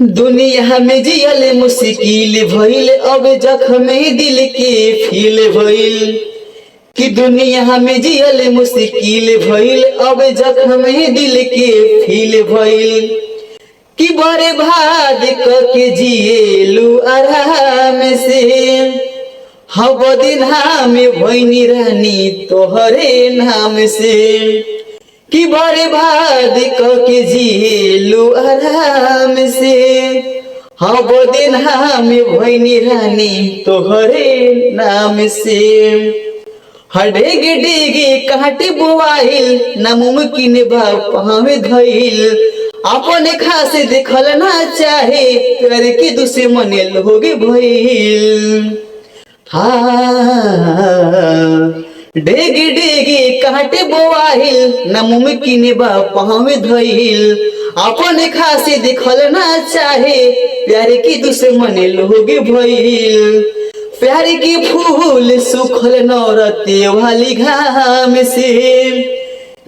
दुनिया में जियल मुश्किल भइल, अब जख्म दिल के फील भइल। कि दुनिया में जियल मुश्किल भइल, अब जख्म दिल के फील भइल। कि बर्बाद करके जिएलू आराम से, हब दिन में भइनी रानी तोहरे नाम से। कि बर्बाद करके जिएलू आराम से, हब दिन में भइनी रानी तोहरे नाम से। हडेगे डेगे काटे बोआइल, नामुमकिन बा पावे धइल। अपने खास देखल ना चाहे, करके दुश्मन लोगे भइल। डेगे डेगे काटे बोआइल, नामुमकिन बा पावे धइल। अपने खास देखल ना चाहे, प्यार की दुश्मन लोगे भइल। प्यार की फूल सुखल नौरते वाली घाम से।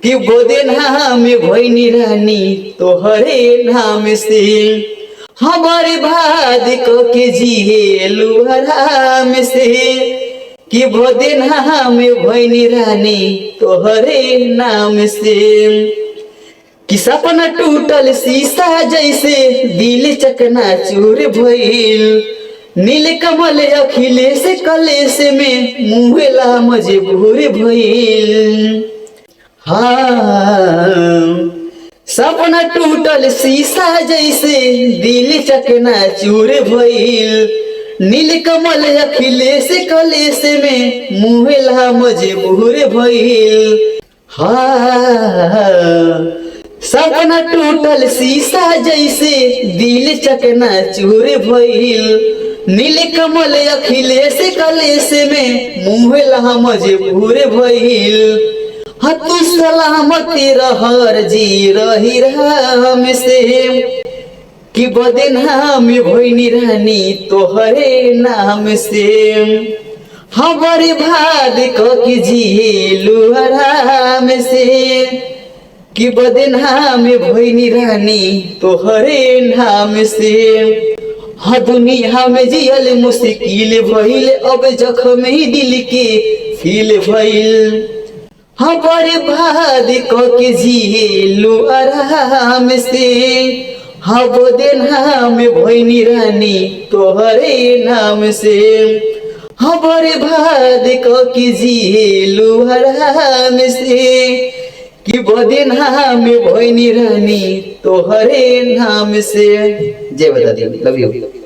कि बोदे नाम भइनी रानी तोहरे नाम से, हमारे बाद को के जिएलू आराम से। कि बोदे नाम भइनी रानी तोहरे नाम से। कि सपना टूटल शीशा जैसे, दिल चकनाचूर भइल। नील कमल अखिलेश कलेश में, मुहेला मजबूर भइल। सपना टूटल शीशा जैसे, दिल चकनाचूर भइल। नील कमल अखिलेश कलेश में, मुहेला मजबूर भइल। सपना टूटल शीशा जैसे, दिल चकनाचूर भइल। नील कमल अखिलेश कलेश में, मुहेला मजबूर भइल। तू सलामती रहर जी रही राम से। कि बदे नाम भइनी रानी तोहरे नाम से, हमारे भाद के जिएलू आराम से। कि बदे नाम भइनी रानी तोहरे नाम से। दुनिया में जियल मुश्किल भइल, अब जख्म दिल के फील भइल। बर्बाद करके जिएलू आराम से, हब दिन में भइनी रानी तोहरे नाम से। बर्बाद करके जिएलू आराम से। कि बदिन में भइनी रानी तोहरे नाम से। जय बता दी, लव यू।